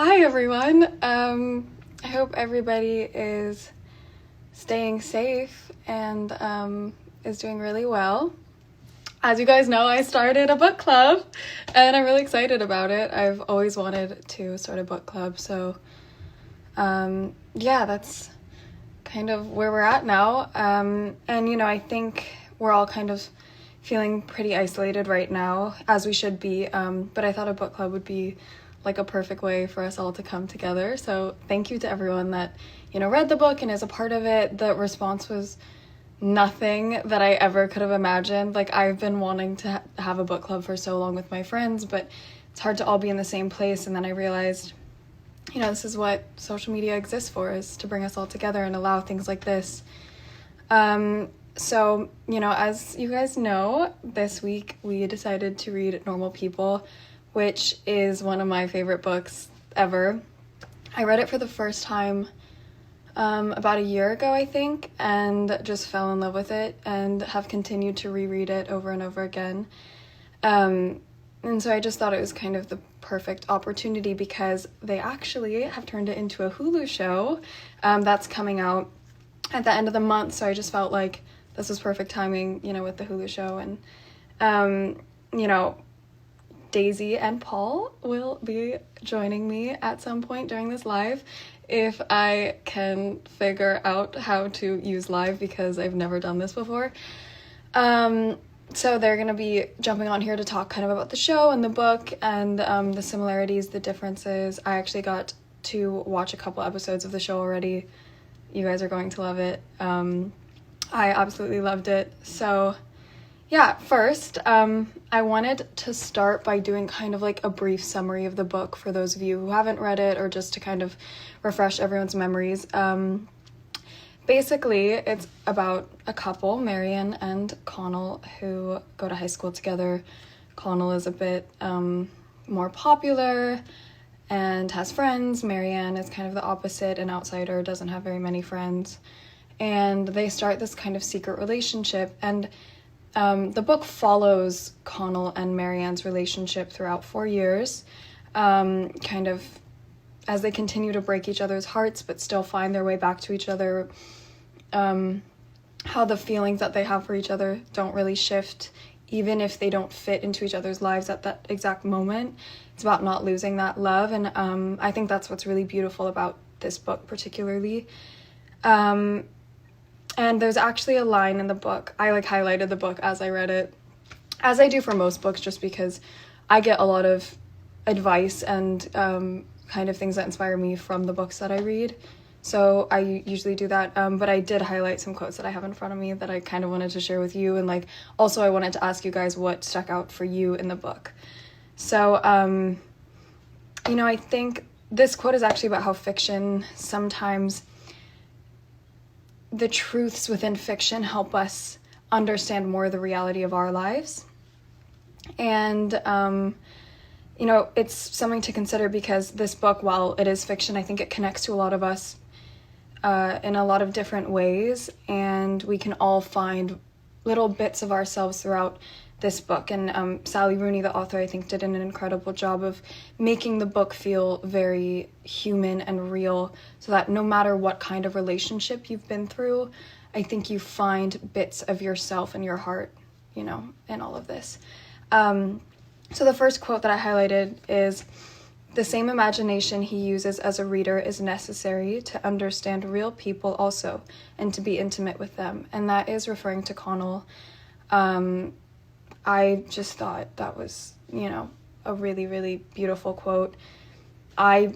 Hi everyone. I hope everybody is staying safe and is doing really well. As you guys know, I started a book club and I'm really excited about it. I've always wanted to start a book club, so yeah, that's kind of where we're at now. And I think we're all kind of feeling pretty isolated right now, as we should be, but I thought a book club would be like a perfect way for us all to come together. So thank you to everyone that read the book and is a part of it. The response was nothing that I ever could have imagined. Like, I've been wanting to have a book club for so long with my friends, but it's hard to all be in the same place. And then I realized this is what social media exists for, is to bring us all together and allow things like this. So, as you guys know, this week we decided to read Normal People, which is one of my favorite books ever. I read it for the first time about a year ago, I think, and just fell in love with it and have continued to reread it over and over again. And so I just thought it was kind of the perfect opportunity because they actually have turned it into a Hulu show that's coming out at the end of the month. So I just felt like this was perfect timing, with the Hulu show. And, Daisy and Paul will be joining me at some point during this live if I can figure out how to use live, because I've never done this before. So they're going to be jumping on here to talk kind of about the show and the book and the similarities, the differences. I actually got to watch a couple episodes of the show already. You guys are going to love it. I absolutely loved it. So yeah, first, I wanted to start by doing kind of like a brief summary of the book for those of you who haven't read it, or just to kind of refresh everyone's memories. Basically, it's about a couple, Marion and Connell, who go to high school together. Connell is a bit more popular and has friends. Maryann is kind of the opposite, an outsider, doesn't have very many friends. And they start this kind of secret relationship, and the book follows Connell and Maryann's relationship throughout 4 years, kind of as they continue to break each other's hearts but still find their way back to each other, how the feelings that they have for each other don't really shift, even if they don't fit into each other's lives at that exact moment. It's about not losing that love, and I think that's what's really beautiful about this book particularly. And there's actually a line in the book. I highlighted the book as I read it, as I do for most books, just because I get a lot of advice and kind of things that inspire me from the books that I read. So I usually do that. But I did highlight some quotes that I have in front of me that I kind of wanted to share with you. And also I wanted to ask you guys what stuck out for you in the book. So, I think this quote is actually about how fiction sometimes, the truths within fiction help us understand more the reality of our lives. And, it's something to consider because this book, while it is fiction, I think it connects to a lot of us in a lot of different ways. And we can all find little bits of ourselves throughout this book. And Sally Rooney, the author, I think did an incredible job of making the book feel very human and real, so that no matter what kind of relationship you've been through, I think you find bits of yourself in your heart, in all of this. So the first quote that I highlighted is, "The same imagination he uses as a reader is necessary to understand real people also, and to be intimate with them." And that is referring to Connell. I just thought that was, a really, really beautiful quote. I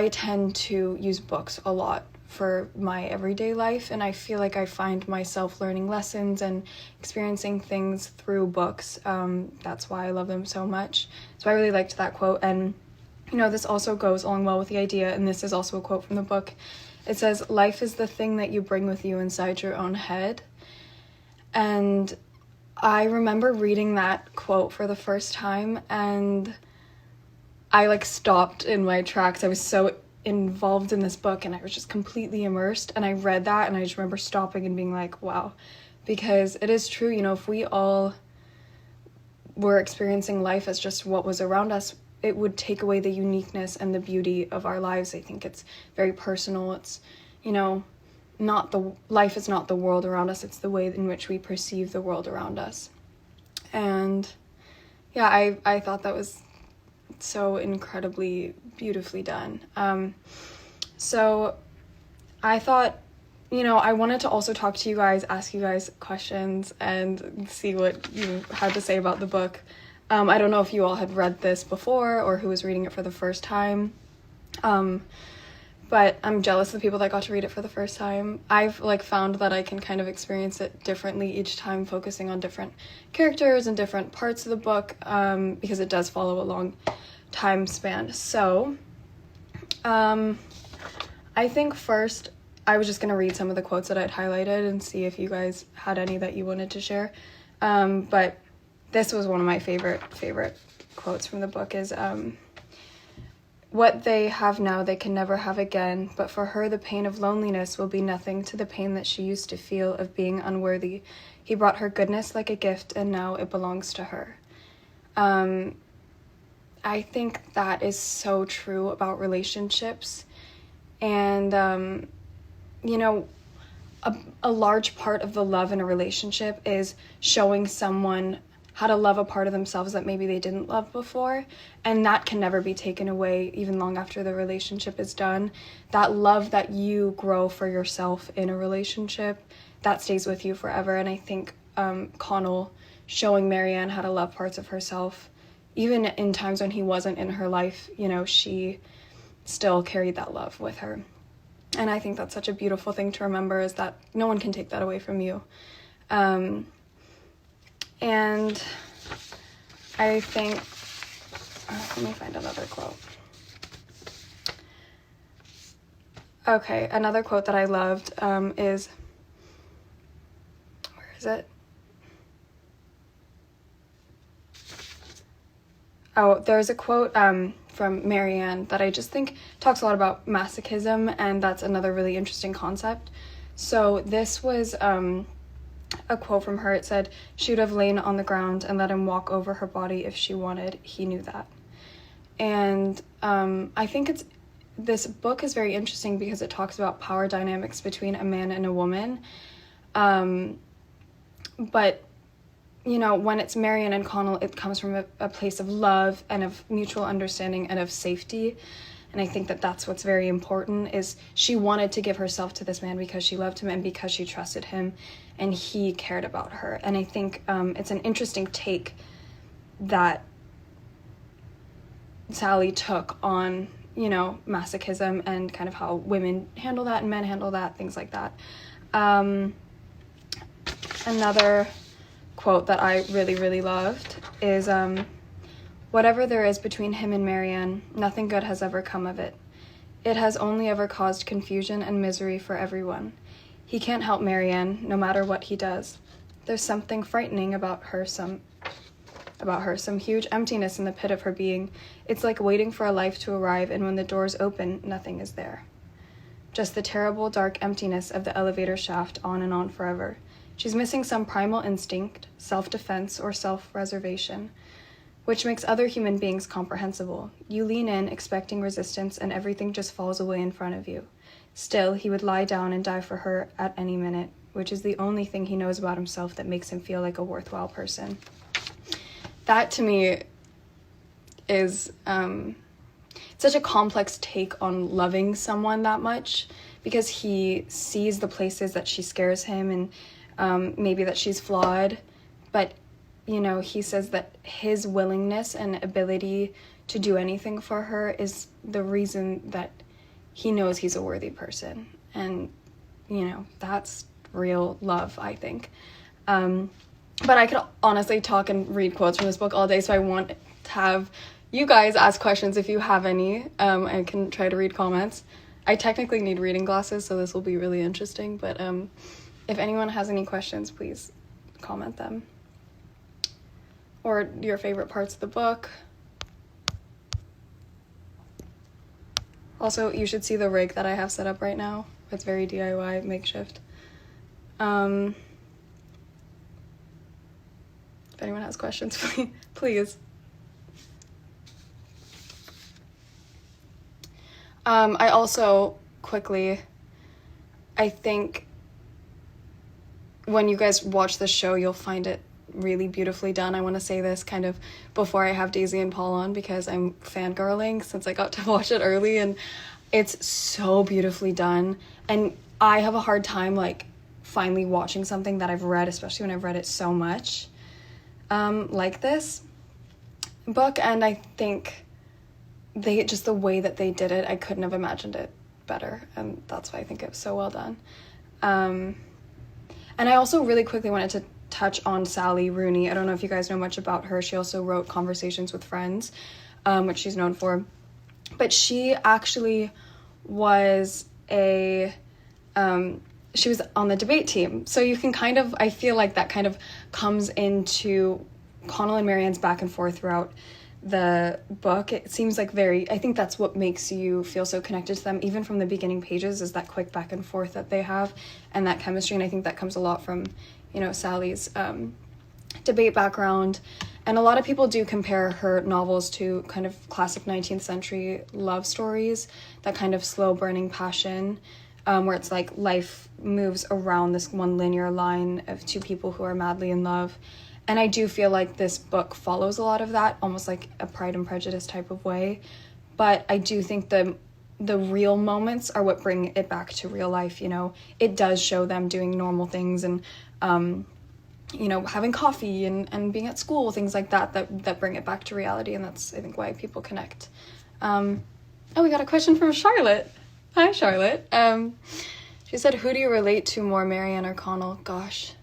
tend to use books a lot for my everyday life, and I feel like I find myself learning lessons and experiencing things through books. That's why I love them so much. So I really liked that quote. And, this also goes along well with the idea, and this is also a quote from the book. It says, "Life is the thing that you bring with you inside your own head." And I remember reading that quote for the first time, and I stopped in my tracks. I was so involved in this book, and I was just completely immersed. And I read that, and I just remember stopping and being like, wow, because it is true. If we all were experiencing life as just what was around us, it would take away the uniqueness and the beauty of our lives. I think it's very personal. It's, life is not the world around us, it's the way in which we perceive the world around us. And yeah, I thought that was so incredibly beautifully done. So I thought, I wanted to also talk to you guys, ask you guys questions, and see what you had to say about the book. I don't know if you all had read this before or who was reading it for the first time. But I'm jealous of the people that got to read it for the first time. I've found that I can kind of experience it differently each time, focusing on different characters and different parts of the book, because it does follow a long time span. So, I think first I was just going to read some of the quotes that I'd highlighted and see if you guys had any that you wanted to share. But this was one of my favorite quotes from the book is, what they have now they can never have again, but for her the pain of loneliness will be nothing to the pain that she used to feel of being unworthy. He brought her goodness like a gift, and now it belongs to her. I think that is so true about relationships. And, a large part of the love in a relationship is showing someone how to love a part of themselves that maybe they didn't love before. And that can never be taken away, even long after the relationship is done. That love that you grow for yourself in a relationship, that stays with you forever. And I think Connell showing Maryann how to love parts of herself, even in times when he wasn't in her life, she still carried that love with her. And I think that's such a beautiful thing to remember, is that no one can take that away from you. And I think, let me find another quote. Okay, another quote that I loved is, where is it? Oh, there's a quote from Marion that I just think talks a lot about masochism, and that's another really interesting concept. So this was a quote from her. It said, "She would have lain on the ground and let him walk over her body if she wanted. He knew that." And I think this book is very interesting because it talks about power dynamics between a man and a woman. But when it's Marion and Connell, it comes from a place of love and of mutual understanding and of safety. And I think that that's what's very important, is she wanted to give herself to this man because she loved him and because she trusted him and he cared about her. And I think it's an interesting take that Sally took on, masochism and kind of how women handle that and men handle that, things like that. Another quote that I really, really loved is, "Whatever there is between him and Maryann, nothing good has ever come of it. It has only ever caused confusion and misery for everyone. He can't help Maryann, no matter what he does. There's something frightening about her, some huge emptiness in the pit of her being. It's like waiting for a life to arrive, and when the doors open, nothing is there. Just the terrible, dark emptiness of the elevator shaft, on and on forever. She's missing some primal instinct, self-defense, or self-preservation, which makes other human beings comprehensible. You lean in, expecting resistance, and everything just falls away in front of you. Still, he would lie down and die for her at any minute, which is the only thing he knows about himself that makes him feel like a worthwhile person." That, to me, is such a complex take on loving someone that much, because he sees the places that she scares him and maybe that she's flawed, but he says that his willingness and ability to do anything for her is the reason that he knows he's a worthy person. And that's real love, I think. But I could honestly talk and read quotes from this book all day, so I want to have you guys ask questions if you have any. I can try to read comments. I technically need reading glasses, so this will be really interesting, but if anyone has any questions, please comment them. Or your favorite parts of the book. Also, you should see the rig that I have set up right now. It's very DIY, makeshift. If anyone has questions, please. I also quickly, I think when you guys watch the show, you'll find it really beautifully done. I want to say this kind of before I have Daisy and Paul on, because I'm fangirling since I got to watch it early, and it's so beautifully done. And I have a hard time like finally watching something that I've read, especially when I've read it so much, like this book. And I think they just, the way that they did it, I couldn't have imagined it better, and that's why I think it was so well done. And I also really quickly wanted to touch on Sally Rooney. I don't know if you guys know much about her. She also wrote Conversations with Friends, which she's known for. But she actually was she was on the debate team. So you can kind of, I feel like that kind of comes into Connell and Maryann's back and forth throughout the book. It seems like I think that's what makes you feel so connected to them, even from the beginning pages, is that quick back and forth that they have and that chemistry. And I think that comes a lot from, Sally's debate background. And a lot of people do compare her novels to kind of classic 19th century love stories, that kind of slow burning passion, where it's like life moves around this one linear line of two people who are madly in love. And I do feel like this book follows a lot of that, almost like a Pride and Prejudice type of way. But I do think the real moments are what bring it back to real life. It does show them doing normal things and, having coffee and being at school, things like that bring it back to reality. And that's, I think, why people connect. We got a question from Charlotte. Hi, Charlotte. She said, who do you relate to more, Marion or Connell? Gosh.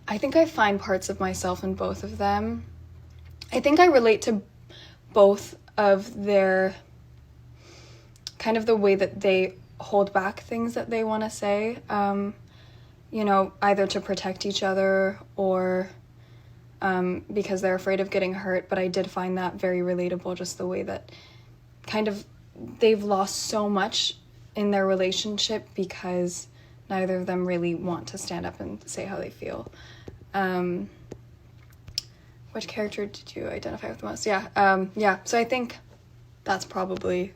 I think I find parts of myself in both of them. I think I relate to both of their kind of the way that they hold back things that they want to say, either to protect each other or because they're afraid of getting hurt. But I did find that very relatable, just the way that kind of they've lost so much in their relationship because neither of them really want to stand up and say how they feel. Which character did you identify with the most? So I think that's probably,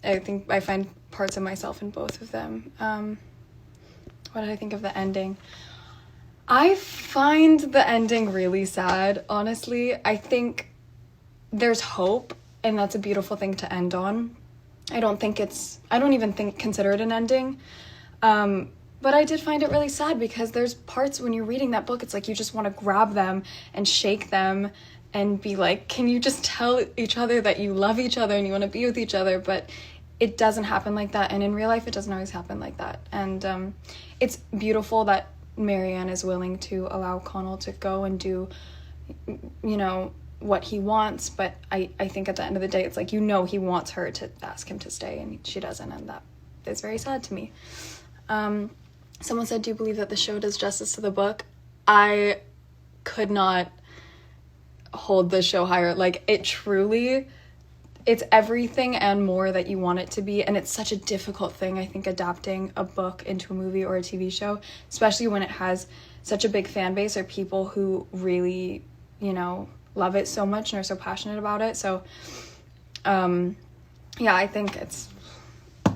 I think I find parts of myself in both of them. What did I think of the ending? I find the ending really sad, honestly. I think there's hope, and that's a beautiful thing to end on. I don't even consider it an ending. But I did find it really sad because there's parts when you're reading that book, it's like you just want to grab them and shake them and be like, can you just tell each other that you love each other and you want to be with each other? But it doesn't happen like that. And in real life, it doesn't always happen like that. And it's beautiful that Maryann is willing to allow Connell to go and do, what he wants. But I think at the end of the day, it's like, he wants her to ask him to stay and she doesn't. And that is very sad to me. Someone said, do you believe that the show does justice to the book? I could not hold the show higher. Like, it's everything and more that you want it to be. And it's such a difficult thing, I think, adapting a book into a movie or a TV show, especially when it has such a big fan base or people who really, love it so much and are so passionate about it. So, I think it's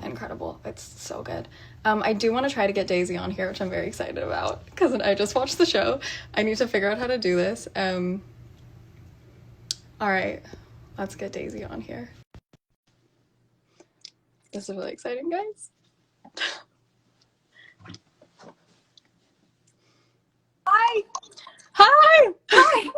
incredible. It's so good. I do want to try to get Daisy on here, which I'm very excited about because I just watched the show. I need to figure out how to do this. All right, let's get Daisy on here. This is really exciting, guys. Hi. Hi. Hi.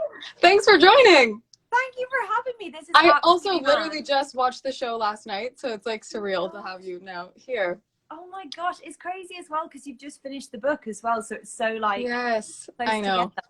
Thanks for joining. Thank you for having me. This is I also literally just watched the show last night, so it's like surreal to have you now here. Oh my gosh, it's crazy as well because you've just finished the book as well, so it's so like yes, I know. Together.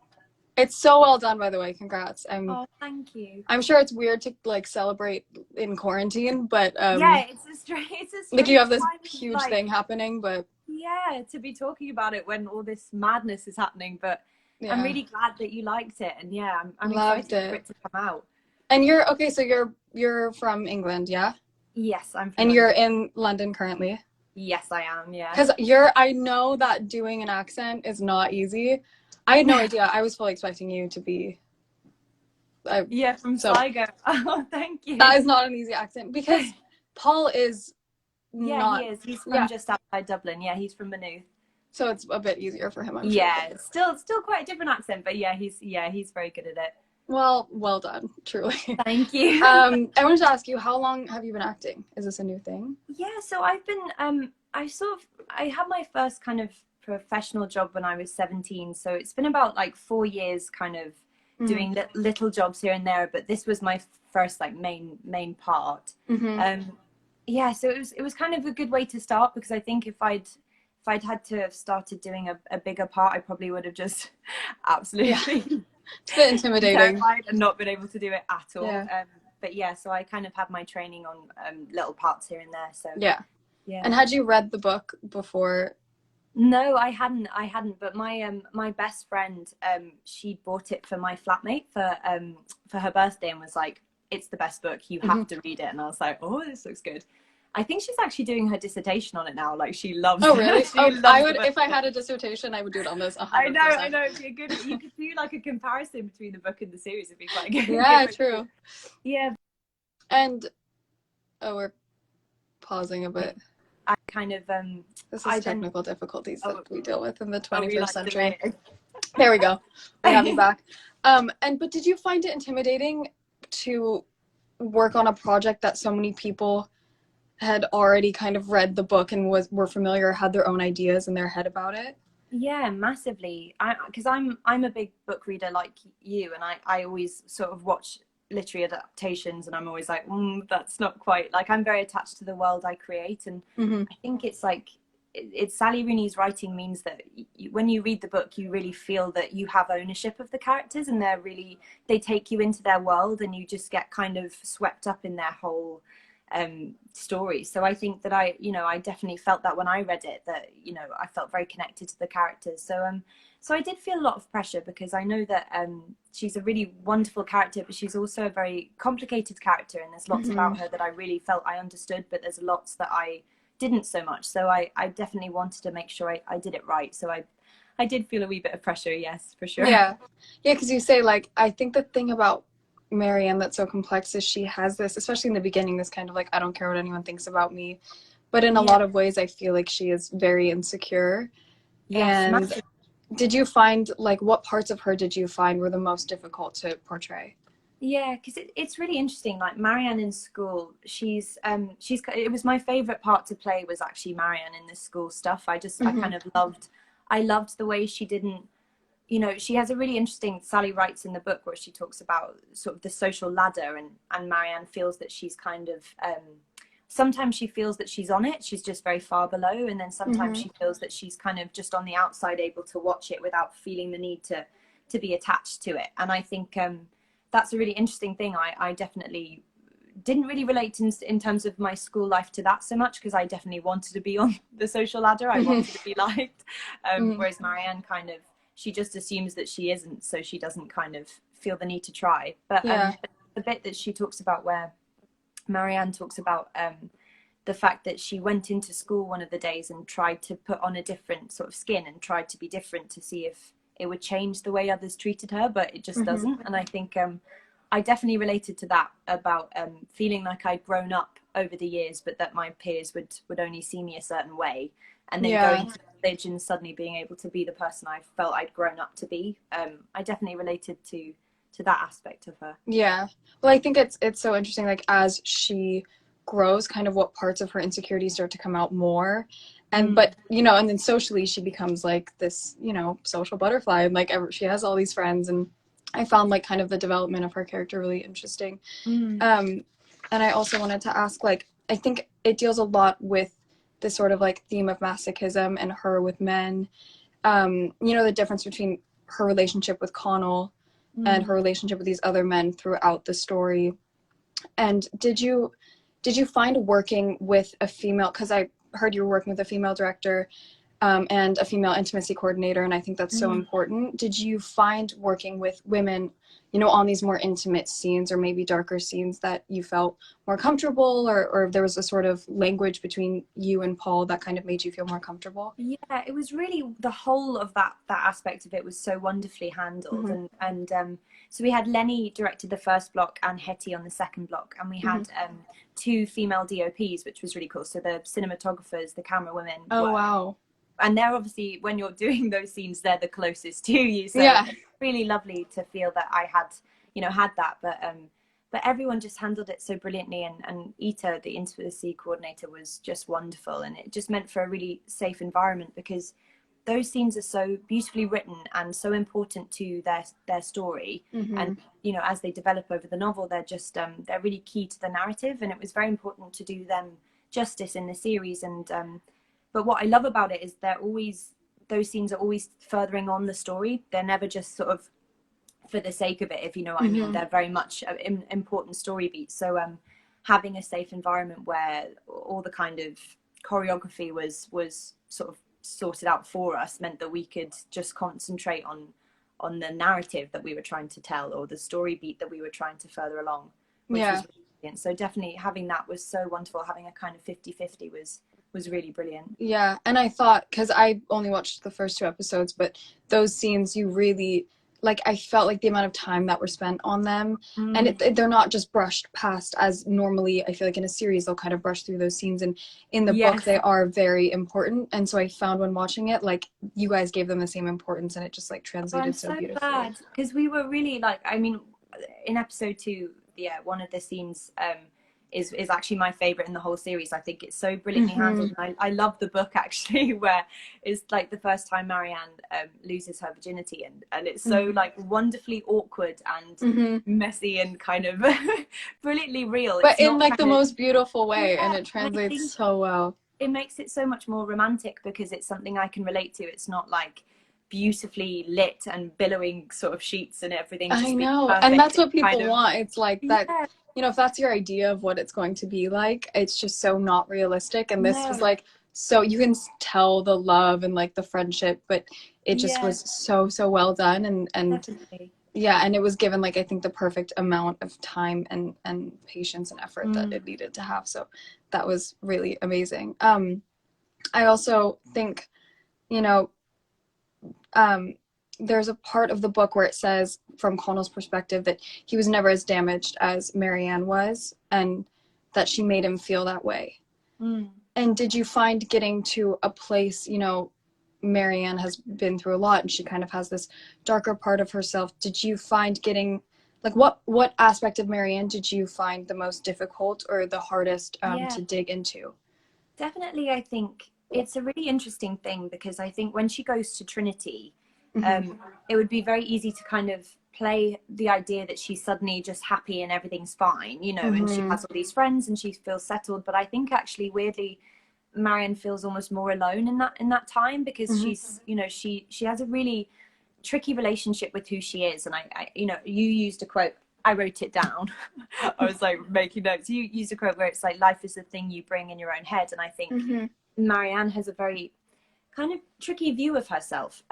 It's so well done, by the way. Congrats. Oh, thank you. I'm sure it's weird to like celebrate in quarantine, but yeah, it's a strange like you have this huge thing happening, but yeah, to be talking about it when all this madness is happening. But yeah. I'm really glad that you liked it, and yeah, I'm excited for it to come out. And so you're from England, yeah? Yes, I'm from And London. You're in London currently? Yes, I am, yeah. Because I know that doing an accent is not easy. I had no idea. I was fully expecting you to be... from Sligo. Oh, thank you. That is not an easy accent because Paul is he is. He's from just outside Dublin. Yeah, he's from Maynooth. So it's a bit easier for him, I'm sure. Yeah, still quite a different accent, but he's very good at it. Well done, truly. Thank you. I wanted to ask you, how long have you been acting? Is this a new thing? Yeah, so I've been I had my first kind of professional job when I was 17, so it's been about like 4 years kind of doing little jobs here and there, but this was my first like main part. Yeah, so it was kind of a good way to start, because I think if I'd had to have started doing a bigger part, I probably would have just absolutely it's a bit intimidating, terrified and not been able to do it at all. Yeah. But yeah, so I kind of had my training on little parts here and there. So yeah. Yeah. And had you read the book before? No, I hadn't. But my best friend, she bought it for my flatmate for her birthday and was like, "It's the best book. You have to read it." And I was like, "Oh, this looks good." I think she's actually doing her dissertation on it now. Like, she loves it. Oh, really? I would, if I had a dissertation, I would do it on this 100%. I know. It'd be a good, you could do like a comparison between the book and the series. It'd be quite good. Yeah, true. Yeah. And, we're pausing a bit. I kind of, this is technical difficulties that we deal with in the 21st century. Delaying. There we go. We have you back. But did you find it intimidating to work on a project that so many people had already kind of read the book and were familiar, had their own ideas in their head about it? Yeah, massively. Because I'm a big book reader like you, and I always sort of watch literary adaptations, and I'm always like, that's not quite, like, I'm very attached to the world I create, and I think it's like, it's Sally Rooney's writing means that when you read the book, you really feel that you have ownership of the characters, and they take you into their world, and you just get kind of swept up in their whole story. So I think that I definitely felt that when I read it, that I felt very connected to the characters. So I did feel a lot of pressure, because I know that she's a really wonderful character, but she's also a very complicated character, and there's lots about her that I really felt I understood, but there's lots that I didn't so much. So I definitely wanted to make sure I did it right. So I did feel a wee bit of pressure, yes, for sure. Yeah, because you say, like, I think the thing about Maryann that's so complex is she has this, especially in the beginning, this kind of like, I don't care what anyone thinks about me, but in a lot of ways I feel like she is very insecure. Yes, and did you find, like, what parts of her did you find were the most difficult to portray? Yeah, because it's really interesting. Like, Maryann in school, it was my favorite part to play, was actually Maryann in this school stuff. I kind of loved the way she didn't, she has a really interesting, Sally writes in the book where she talks about sort of the social ladder, and Maryann feels that she's kind of, sometimes she feels that she's on it, she's just very far below, and then sometimes she feels that she's kind of just on the outside, able to watch it without feeling the need to be attached to it. And I think that's a really interesting thing. I definitely didn't really relate in terms of my school life to that so much, because I definitely wanted to be on the social ladder. I wanted to be liked, whereas Maryann kind of, she just assumes that she isn't, so she doesn't kind of feel the need to try. But the bit that she talks about, where Maryann talks about the fact that she went into school one of the days and tried to put on a different sort of skin and tried to be different to see if it would change the way others treated her, but it just doesn't. And I think I definitely related to that, about feeling like I'd grown up over the years, but that my peers would only see me a certain way, and then going to college and suddenly being able to be the person I felt I'd grown up to be. I definitely related to that aspect of her. Yeah. Well, I think it's so interesting, like, as she grows, kind of what parts of her insecurities start to come out more. And but and then socially she becomes like this social butterfly, and like she has all these friends, and I found like kind of the development of her character really interesting. And I also wanted to ask, like, I think it deals a lot with this sort of like theme of masochism and her with men, the difference between her relationship with Connell and her relationship with these other men throughout the story. And did you find working with a female, because I heard you were working with a female director and a female intimacy coordinator, and I think that's so important. Did you find working with women you know, on these more intimate scenes or maybe darker scenes that you felt more comfortable, or there was a sort of language between you and Paul that kind of made you feel more comfortable? Yeah, it was really the whole of that aspect of it was so wonderfully handled. Mm-hmm. And so we had Lenny directed the first block and Hetty on the second block, and we had two female DOPs, which was really cool. So the cinematographers, the camera women. Oh, wow. And they're obviously, when you're doing those scenes, they're the closest to you. So yeah, it's really lovely to feel that I had, you know, had that. But everyone just handled it so brilliantly. And Ita, the intimacy coordinator, was just wonderful. And it just meant for a really safe environment, because those scenes are so beautifully written and so important to their story. And, you know, as they develop over the novel, they're just, they're really key to the narrative. And it was very important to do them justice in the series. And, but what I love about it is those scenes are always furthering on the story. They're never just sort of for the sake of it, if you know what I mean. They're very much important story beats. So having a safe environment where all the kind of choreography was sort of sorted out for us meant that we could just concentrate on the narrative that we were trying to tell, or the story beat that we were trying to further along, which was brilliant. So definitely having that was so wonderful. Having a kind of 50-50 was really brilliant. Yeah, and I thought, because I only watched the first 2 episodes, but those scenes, you really, like, I felt like the amount of time that were spent on them, and they're not just brushed past, as normally I feel like in a series they'll kind of brush through those scenes, and in the book they are very important. And so I found when watching it, like, you guys gave them the same importance, and it just like translated so beautifully. I'm so glad, because we were really, like, I mean, in episode 2, one of the scenes is actually my favorite in the whole series. I think it's so brilliantly handled. And I love the book, actually, where it's like the first time Maryann loses her virginity, and it's so like wonderfully awkward and messy and kind of brilliantly real, but it's in like the most beautiful way. And it translates so well. It makes it so much more romantic, because it's something I can relate to. It's not like beautifully lit and billowing sort of sheets and everything. I know, and that's what people want. It's like that, you know, if that's your idea of what it's going to be like, it's just so not realistic. And this was like, so you can tell the love and like the friendship, but it just was so well done. And yeah, and it was given, like, I think the perfect amount of time and patience and effort that it needed to have. So that was really amazing. I also think, you know, there's a part of the book where it says, from Connell's perspective, that he was never as damaged as Maryann was, and that she made him feel that way. And did you find getting to a place, you know, Maryann has been through a lot, and she kind of has this darker part of herself. Did you find getting, like, what aspect of Maryann did you find the most difficult or the hardest to dig into? Definitely, I think it's a really interesting thing, because I think when she goes to Trinity, it would be very easy to kind of play the idea that she's suddenly just happy and everything's fine, you know, and she has all these friends and she feels settled. But I think actually, weirdly, Maryann feels almost more alone in that time, because she's, you know, she has a really tricky relationship with who she is. And I you know, you used a quote, I wrote it down. I was like making notes. You used a quote where it's like, life is the thing you bring in your own head. And I think Maryann has a very kind of tricky view of herself.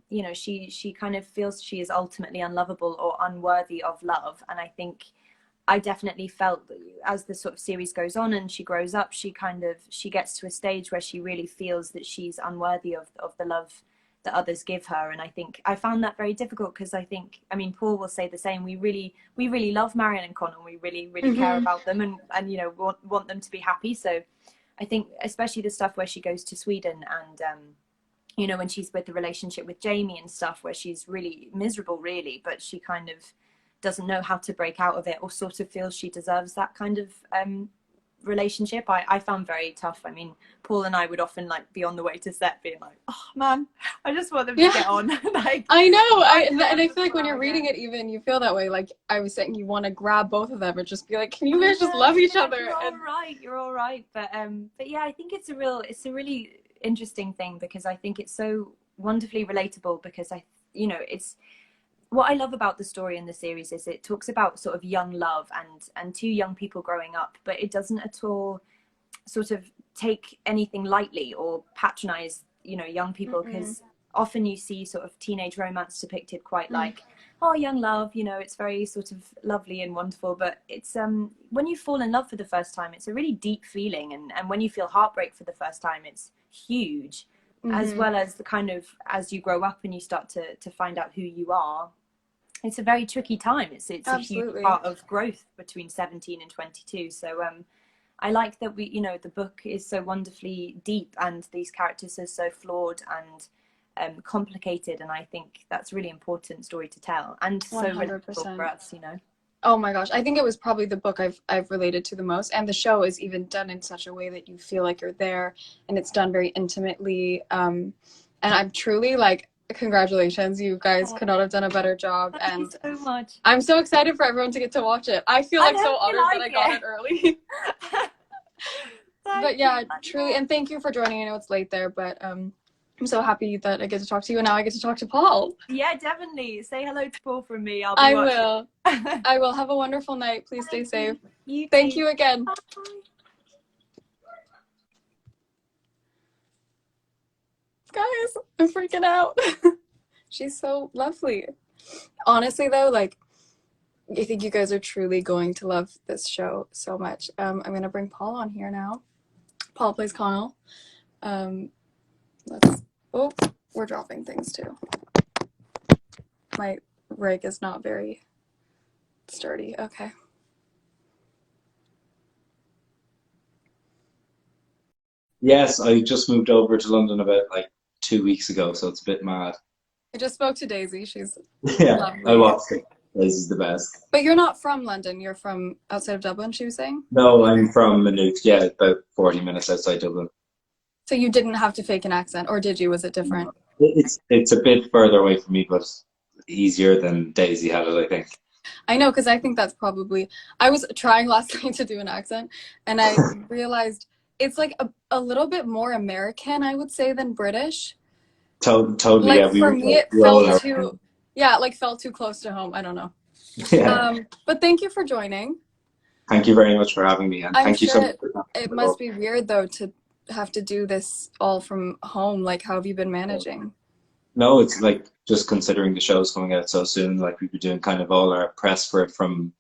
You know, she kind of feels she is ultimately unlovable or unworthy of love. And I think I definitely felt that as the sort of series goes on and she grows up, she gets to a stage where she really feels that she's unworthy of the love that others give her. And I think I found that very difficult, because I think, I mean, Paul will say the same. We really love Maryann and Connell. We really care about them, and you know, want them to be happy. So I think especially the stuff where she goes to Sweden, and you know, when she's with the relationship with Jamie and stuff, where she's really miserable, really, but she kind of doesn't know how to break out of it, or sort of feels she deserves that kind of relationship. I found very tough. I mean, Paul and I would often like be on the way to set being like, oh man, I just want them to get on. Like, I know, and I feel like when you're reading it, even you feel that way. Like I was saying, you want to grab both of them and just be like, can you guys just love each other? You're all right. But yeah, I think it's a really interesting thing, because I think it's so wonderfully relatable, because you know, it's what I love about the story in the series is it talks about sort of young love and two young people growing up, but it doesn't at all sort of take anything lightly or patronize, you know, young people, because often you see sort of teenage romance depicted quite like oh, young love, you know, it's very sort of lovely and wonderful, but it's when you fall in love for the first time, it's a really deep feeling, and when you feel heartbreak for the first time, it's huge. As well as the kind of, as you grow up and you start to find out who you are, it's a very tricky time. It's a huge part of growth between 17 and 22. So I like that we, you know, the book is so wonderfully deep and these characters are so flawed and complicated, and I think that's a really important story to tell, and so 100%. relatable for us, you know. Oh my gosh, I think it was probably the book I've related to the most, and the show is even done in such a way that you feel like you're there, and it's done very intimately. And I'm truly like, congratulations, you guys could not have done a better job. Thank you so much. I'm so excited for everyone to get to watch it. I feel like so honored that I got it early. But yeah, truly, and thank you for joining. I know it's late there, but I'm so happy that I get to talk to you, and now I get to talk to Paul. Yeah, definitely. Say hello to Paul from me. I will. I will. Have a wonderful night. Please stay safe. Thank you again. Bye. Guys, I'm freaking out. She's so lovely. Honestly, though, like, I think you guys are truly going to love this show so much. I'm gonna bring Paul on here now. Paul plays Connell. Oh, we're dropping things too. My rig is not very sturdy. Okay. Yes, I just moved over to London about like 2 weeks ago, so it's a bit mad. I just spoke to Daisy. She's Yeah, lovely. I watched it. This is the best. But you're not from London. You're from outside of Dublin, she was saying? No, I'm from Maynooth. Yeah, about 40 minutes outside Dublin. So you didn't have to fake an accent, or did you? Was it different? It's a bit further away from me, but easier than Daisy had it, I think. I know, because I think that's probably... I was trying last night to do an accent, and I realized it's like a little bit more American, I would say, than British. Totally, like, yeah. For me, it felt too... Yeah, like felt too close to home. I don't know. Yeah. But thank you for joining. Thank you very much for having me, and thank you so much for coming. It must be weird, though, to have to do this all from home. Like, how have you been managing? No, it's like just considering the show's coming out so soon, like we've been doing kind of all our press for it from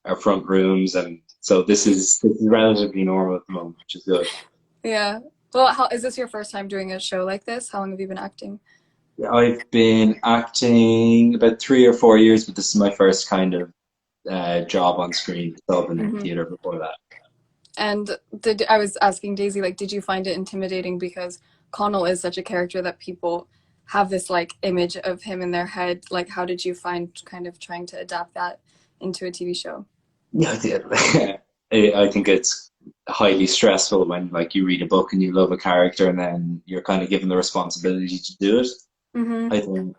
our front rooms, and so this is relatively normal at the moment, which is good. Yeah. Well, is this your first time doing a show like this? How long have you been acting? I've been acting about 3 or 4 years, but this is my first kind of job on screen. I've been in theater before that. And I was asking Daisy, like, did you find it intimidating because Connell is such a character that people have this like image of him in their head? Like, how did you find kind of trying to adapt that into a TV show? Yeah, I did. I think it's highly stressful when like you read a book and you love a character and then you're kind of given the responsibility to do it. I think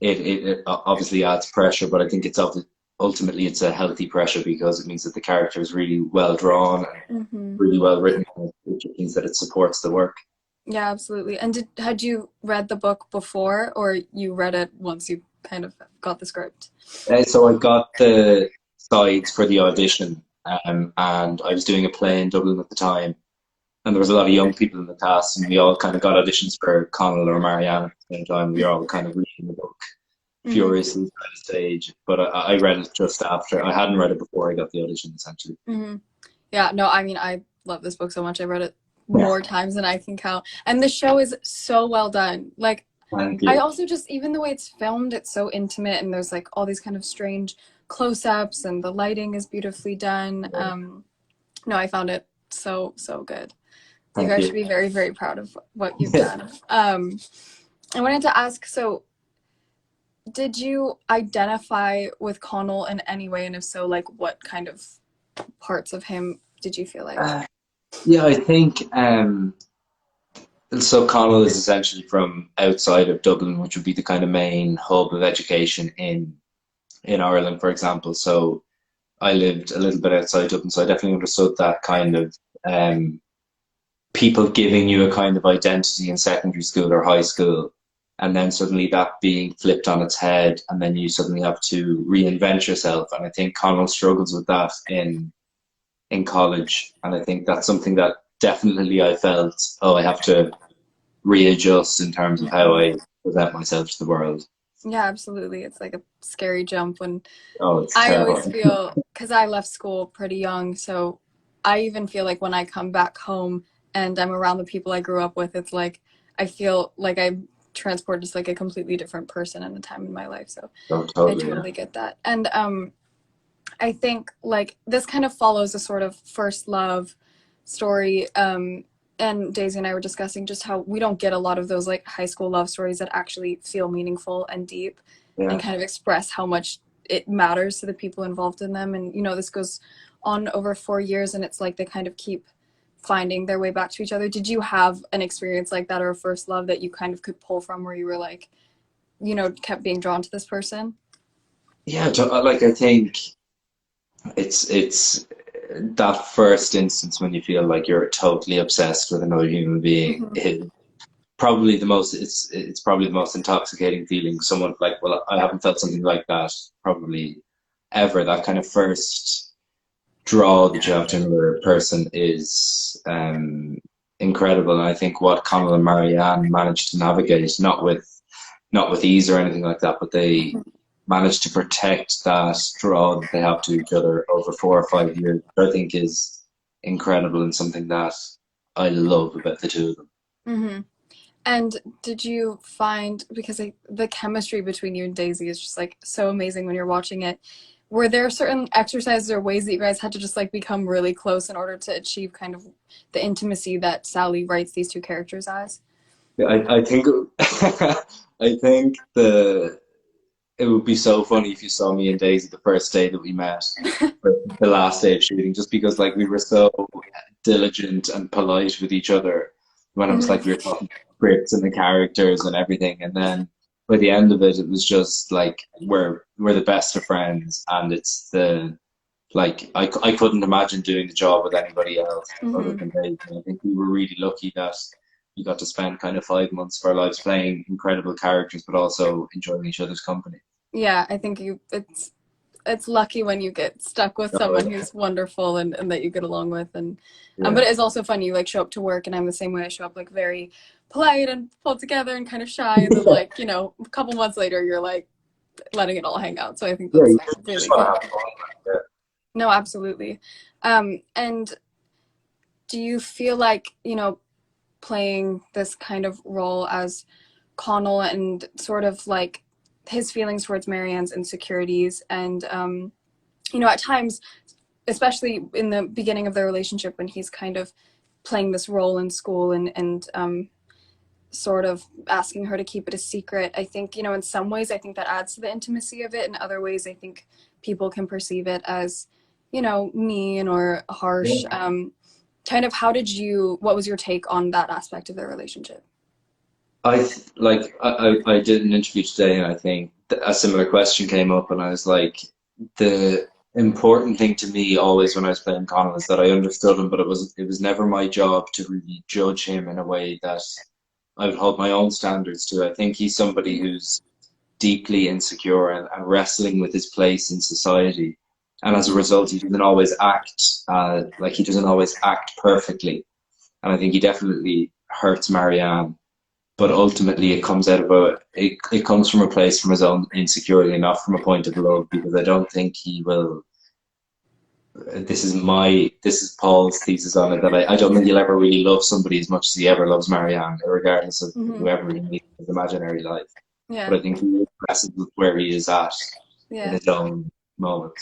it obviously adds pressure, but I think it's ultimately it's a healthy pressure because it means that the character is really well drawn and really well written, which means that it supports the work. Yeah, absolutely. And had you read the book before, or you read it once you kind of got the script? So I got the sides for the audition, and I was doing a play in Dublin at the time, and there was a lot of young people in the cast, and we all kind of got auditions for Connell or Maryann at the same time. We were all kind of reading the book furiously at the stage, but I read it just after. I hadn't read it before I got the audition, essentially. Yeah, no, I mean, I love this book so much. I read it more times than I can count. And the show is so well done. Like, I also just, even the way it's filmed, it's so intimate, and there's like all these kind of strange close-ups, and the lighting is beautifully done. No, I found it so good. You guys should be very, very proud of what you've done. I wanted to ask, so did you identify with Connell in any way? And if so, like, what kind of parts of him did you feel like? Yeah, I think so Connell is essentially from outside of Dublin, which would be the kind of main hub of education in Ireland, for example. So I lived a little bit outside Dublin, so I definitely understood that kind of people giving you a kind of identity in secondary school or high school, and then suddenly that being flipped on its head, and then you suddenly have to reinvent yourself. And I think Connell struggles with that in college, and I think that's something that definitely I felt, I have to readjust in terms of how I present myself to the world. Yeah, absolutely. It's like a scary jump when Oh, it's I always terrible. feel, because I left school pretty young, so I even feel like when I come back home and I'm around the people I grew up with, it's like I feel like I'm transported to like a completely different person at a time in my life. So Oh, I totally, yeah. totally get that. And I think like this kind of follows a sort of first love story. And Daisy and I were discussing just how we don't get a lot of those like high school love stories that actually feel meaningful and deep and Yeah. kind of express how much it matters to the people involved in them. And, you know, this goes on over 4 years and it's like they kind of keep finding their way back to each other. Did you have an experience like that or a first love that you kind of could pull from where you were like, you know, kept being drawn to this person? Yeah, like I think it's that first instance when you feel like you're totally obsessed with another human being Mm-hmm. is probably the most it's probably the most intoxicating feeling. Someone like, well, I haven't felt something like that probably ever. That kind of first draw that you have to another person is incredible. And I think what Connell and Maryann managed to navigate, not with ease or anything like that, but they managed to protect that draw that they have to each other over 4 or 5 years, which I think is incredible and something that I love about the two of them. Mm-hmm. And did you find, because the chemistry between you and Daisy is just like so amazing when you're watching it, were there certain exercises or ways that you guys had to just like become really close in order to achieve kind of the intimacy that Sally writes these two characters as? Yeah, I think I think it would be so funny if you saw me and Daisy the first day that we met, but the last day of shooting, just because like we were so diligent and polite with each other when it was like we were Mm-hmm. talking scripts and the characters and everything, and then by the end of it, it was just like we're the best of friends, and it's the like I couldn't imagine doing the job with anybody else other Mm-hmm. than Daisy. I think we were really lucky that we got to spend kind of 5 months of our lives playing incredible characters, but also enjoying each other's company. Yeah, I think it's lucky when you get stuck with Oh, someone who's wonderful and that you get along with. And but yeah. it is also funny, you like show up to work and I'm the same way. I show up like very polite and pulled together and kind of shy, and then like, you know, a couple months later you're like letting it all hang out. So I think Yeah, that's you just really want to good. have fun. Yeah. No, absolutely. And do you feel like, you know, playing this kind of role as Connell and sort of like his feelings towards Maryann's insecurities and you know, at times, especially in the beginning of their relationship when he's kind of playing this role in school and sort of asking her to keep it a secret. I think, you know, in some ways I think that adds to the intimacy of it. In other ways I think people can perceive it as, you know, mean or harsh. Yeah. Kind of what was your take on that aspect of their relationship? I did an interview today, and I think a similar question came up, and I was like, the important thing to me always when I was playing Connell is that I understood him, but it was never my job to really judge him in a way that I would hold my own standards to. I think he's somebody who's deeply insecure and wrestling with his place in society, and as a result, he doesn't always act perfectly, and I think he definitely hurts Marianne, but ultimately it comes from a place from his own insecurity, not from a point of love, because I don't think he will. This is Paul's thesis on it, that I don't think he'll ever really love somebody as much as he ever loves Marianne, regardless of Mm-hmm. whoever he meets in his imaginary life. Yeah. But I think he impresses with where he is at in Yeah. his own moment.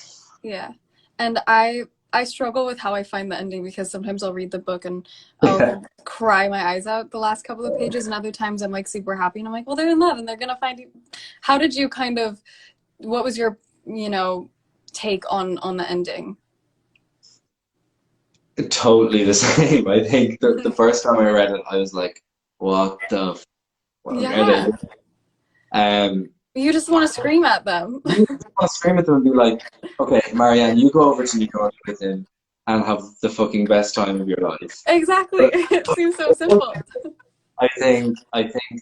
Yeah. And I struggle with how I find the ending because sometimes I'll read the book and Yeah. I'll cry my eyes out the last couple of pages, and other times I'm like super happy and I'm like, well, they're in love and they're gonna find you. How did you kind of, what was your, you know, take on the ending? Totally the same. I think the first time I read it, I was like, "What the? What are they?" Yeah. Um, You just want to scream at them. you just want to scream at them and be like, "Okay, Marianne, you go over to New York with him and have the fucking best time of your life." Exactly. But It seems so simple. I think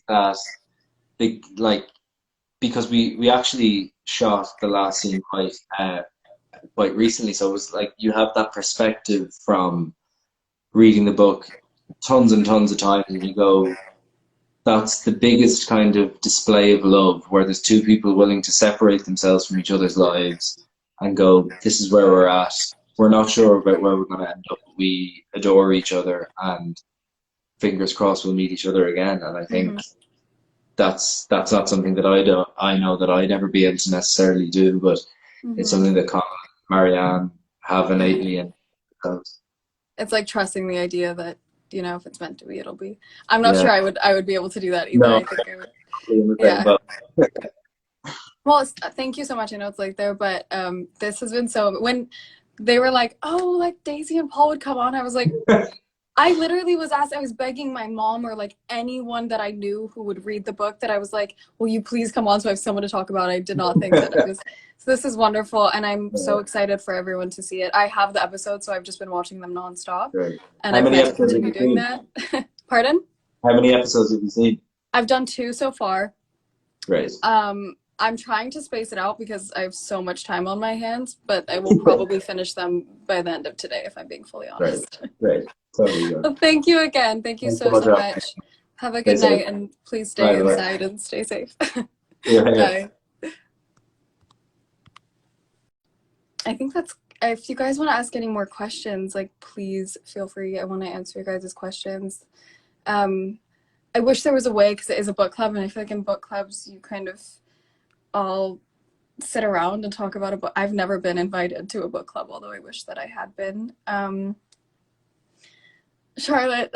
that like because we actually shot the last scene quite recently, so it was like you have that perspective from reading the book tons and tons of times, and you go, that's the biggest kind of display of love, where there's two people willing to separate themselves from each other's lives and go, this is where we're at. We're not sure about where we're going to end up. We adore each other, and fingers crossed we'll meet each other again. And I think that's not something that I know that I'd ever be able to necessarily do, but it's something that Connell and Maryann have innately in themselves. It's like trusting the idea that, you know, if it's meant to be, it'll be. I'm not sure I would be able to do that either. No, I think I would. Yeah. Well, thank you so much. I know it's late there, but this has been so. When they were like, oh, like Daisy and Paul would come on, I was like, I literally was asked, I was begging my mom or like anyone that I knew who would read the book, that I was like, will you please come on so I have someone to talk about? I did not think that it was. So this is wonderful, and I'm so excited for everyone to see it. I have the episodes, so I've just been watching them nonstop. Great. And I plan to continue doing that. Pardon? How many episodes have you seen? I've done 2 so far. Great. I'm trying to space it out because I have so much time on my hands, but I will probably finish them by the end of today, if I'm being fully honest. Great. Totally good. Well, thank you again. Thank you so much. Have a good night, and please stay inside and stay safe. Bye. I think that's, if you guys want to ask any more questions, like, please feel free. I want to answer your guys' questions. I wish there was a way, because it is a book club, and I feel like in book clubs you kind of all sit around and talk about a book. I've never been invited to a book club, although I wish that I had been. Charlotte,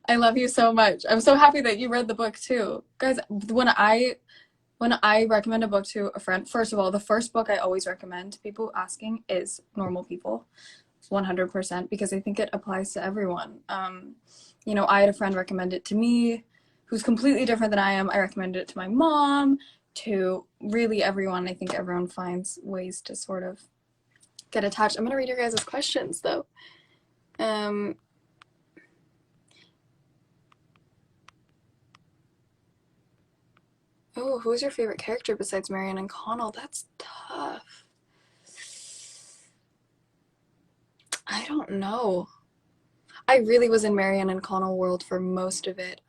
I love you so much. I'm so happy that you read the book too. Guys, when I recommend a book to a friend, first of all, the first book I always recommend to people asking is Normal People, 100%, because I think it applies to everyone. You know, I had a friend recommend it to me who's completely different than I am. I recommended it to my mom, to really everyone. I think everyone finds ways to sort of get attached. I'm going to read your guys' questions though. Oh, who's your favorite character besides Marion and Connell? That's tough. I don't know. I really was in Marion and Connell world for most of it.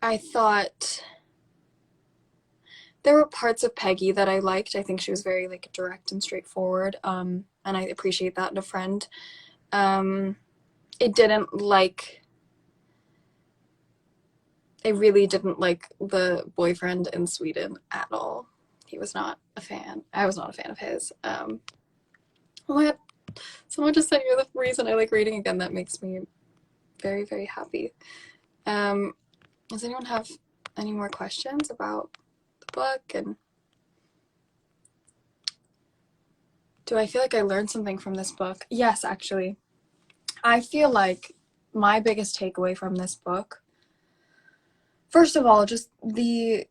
I thought there were parts of Peggy that I liked. I think she was very like direct and straightforward. And I appreciate that in a friend. I really didn't like the boyfriend in Sweden at all. He was not a fan. I was not a fan of his. What? Someone just said you're the reason I like reading again. That makes me very, very happy. Does anyone have any more questions about the book? And do I feel like I learned something from this book? Yes, actually. I feel like my biggest takeaway from this book, first of all, just the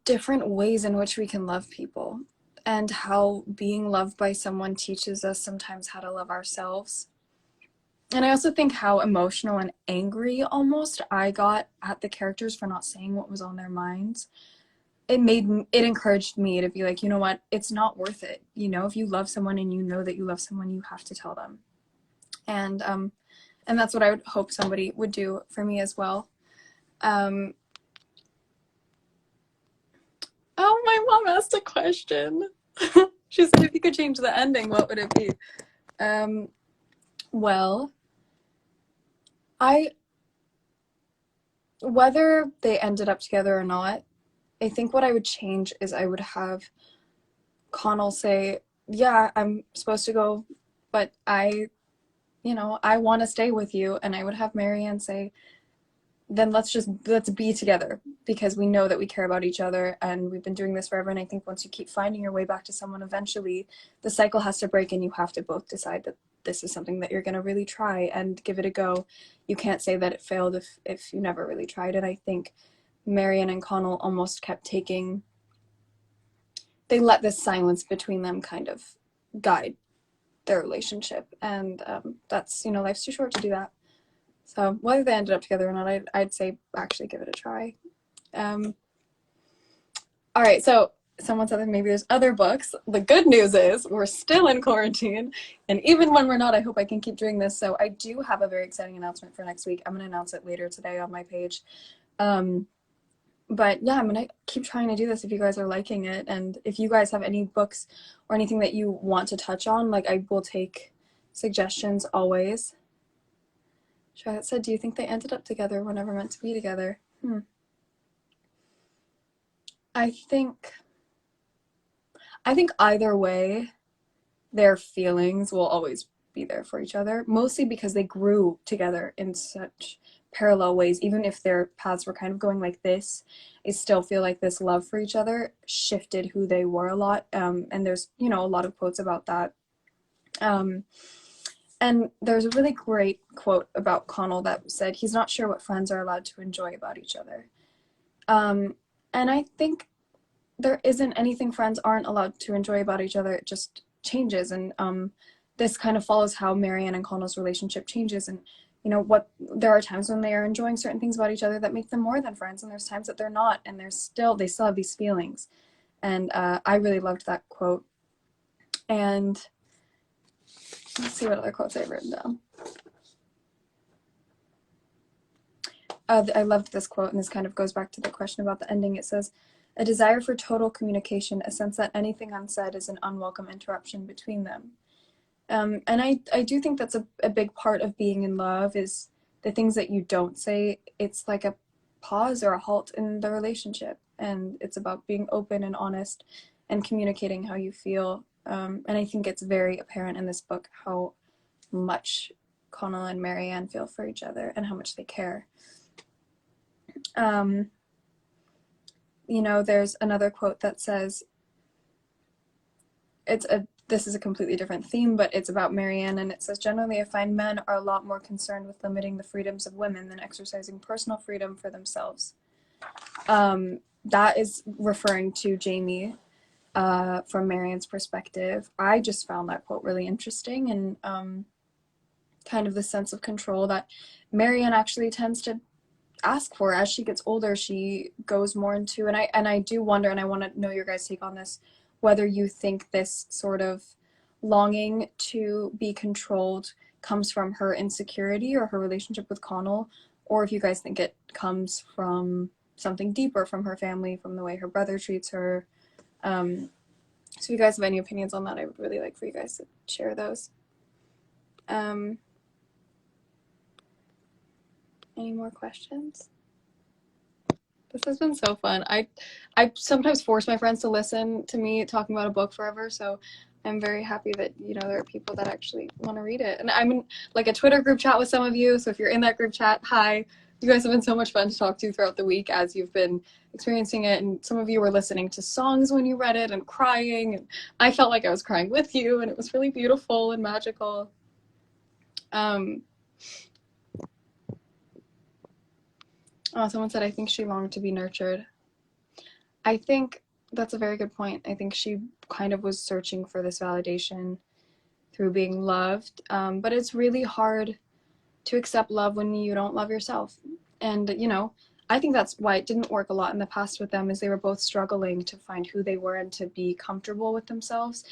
different ways in which we can love people, and how being loved by someone teaches us sometimes how to love ourselves. And I also think how emotional and angry almost I got at the characters for not saying what was on their minds. It encouraged me to be like, you know what, it's not worth it. You know, if you love someone and you know that you love someone, you have to tell them. And that's what I would hope somebody would do for me as well. Oh, my mom asked a question. She said, if you could change the ending, what would it be? Well, whether they ended up together or not, I think what I would change is I would have Connell say, yeah, I'm supposed to go, but I want to stay with you. And I would have Maryann say, then let's be together, because we know that we care about each other and we've been doing this forever. And I think once you keep finding your way back to someone, eventually the cycle has to break and you have to both decide that this is something that you're going to really try and give it a go. You can't say that it failed if you never really tried. And I think Marion and Connell almost kept they let this silence between them kind of guide their relationship. And that's, life's too short to do that. So whether they ended up together or not, I'd say actually give it a try. All right, so someone said that maybe there's other books. The good news is we're still in quarantine, and even when we're not, I hope I can keep doing this. So I do have a very exciting announcement for next week. I'm going to announce it later today on my page. But yeah, I'm going to keep trying to do this if you guys are liking it. And if you guys have any books or anything that you want to touch on, like, I will take suggestions always. Charlotte said, do you think they ended up together or were never meant to be together? I think either way, their feelings will always be there for each other, mostly because they grew together in such parallel ways. Even if their paths were kind of going like this, I still feel like this love for each other shifted who they were a lot. And there's, a lot of quotes about that. And there's a really great quote about Connell that said, he's not sure what friends are allowed to enjoy about each other. And I think there isn't anything friends aren't allowed to enjoy about each other. It just changes. And this kind of follows how Maryann and Connell's relationship changes. And, there are times when they are enjoying certain things about each other that make them more than friends. And there's times that they're not. And they still have these feelings. And I really loved that quote. And let's see what other quotes I've written down. I loved this quote, and this kind of goes back to the question about the ending. It says, a desire for total communication, a sense that anything unsaid is an unwelcome interruption between them. And I do think that's a big part of being in love, is the things that you don't say. It's like a pause or a halt in the relationship. And it's about being open and honest and communicating how you feel. And I think it's very apparent in this book how much Connell and Maryann feel for each other and how much they care. There's another quote that says, this is a completely different theme, but it's about Maryann, and it says, generally I find men are a lot more concerned with limiting the freedoms of women than exercising personal freedom for themselves. That is referring to Jamie from Maryann's perspective. I just found that quote really interesting, and kind of the sense of control that Maryann actually tends to ask for as she gets older. She goes more into, and I do wonder, and I want to know your guys' take on this, whether you think this sort of longing to be controlled comes from her insecurity or her relationship with Connell, or if you guys think it comes from something deeper, from her family, from the way her brother treats her. So if you guys have any opinions on that, I would really like for you guys to share those. Any more questions? This has been so fun. I sometimes force my friends to listen to me talking about a book forever, so I'm very happy that, there are people that actually want to read it. And I'm in like a Twitter group chat with some of you, so if you're in that group chat, hi. You guys have been so much fun to talk to throughout the week as you've been experiencing it, and some of you were listening to songs when you read it and crying, and I felt like I was crying with you, and it was really beautiful and magical. Someone said, I think she longed to be nurtured. I think that's a very good point. I think she kind of was searching for this validation through being loved. But it's really hard to accept love when you don't love yourself. And, I think that's why it didn't work a lot in the past with them, is they were both struggling to find who they were and to be comfortable with themselves.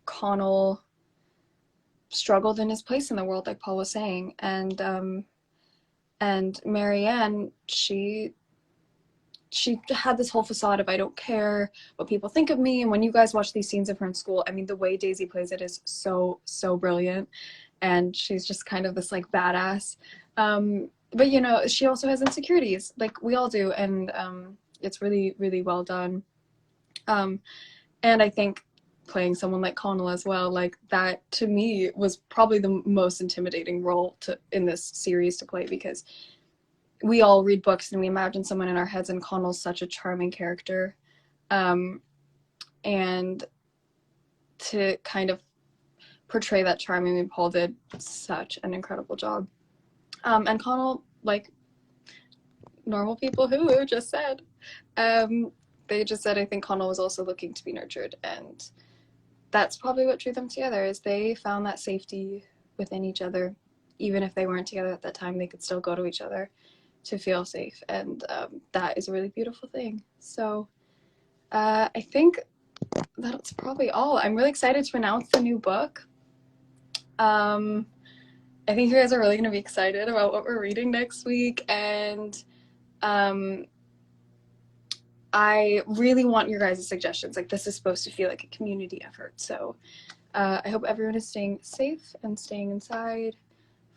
Connell struggled in his place in the world, like Paul was saying, and Maryann, she had this whole facade of, I don't care what people think of me. And when you guys watch these scenes of her in school, I mean, the way Daisy plays it is so brilliant, and she's just kind of this like badass, but she also has insecurities like we all do, and it's really, really well done. And I think playing someone like Connell as well, like that to me was probably the most intimidating role in this series to play, because we all read books and we imagine someone in our heads, and Connell's such a charming character, and to kind of portray that charm, I mean, Paul did such an incredible job, and Connell, like normal people who just said, they just said, I think Connell was also looking to be nurtured, and that's probably what drew them together, is they found that safety within each other. Even if they weren't together at that time, they could still go to each other to feel safe, and that is a really beautiful thing. So I think that's probably all. I'm really excited to announce the new book. I think you guys are really going to be excited about what we're reading next week, and I really want your guys' suggestions. Like, this is supposed to feel like a community effort, so I hope everyone is staying safe and staying inside,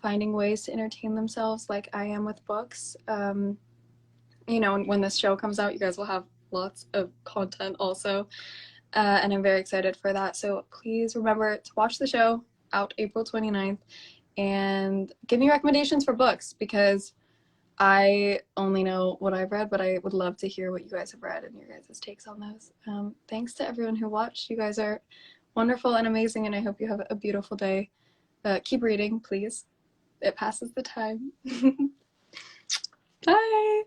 finding ways to entertain themselves like I am with books. You know, when this show comes out, you guys will have lots of content also, and I'm very excited for that. So please remember to watch the show, out April 29th, and give me recommendations for books, because I only know what I've read, but I would love to hear what you guys have read and your guys' takes on those. Thanks to everyone who watched. You guys are wonderful and amazing, and I hope you have a beautiful day. Keep reading, please. It passes the time. Bye!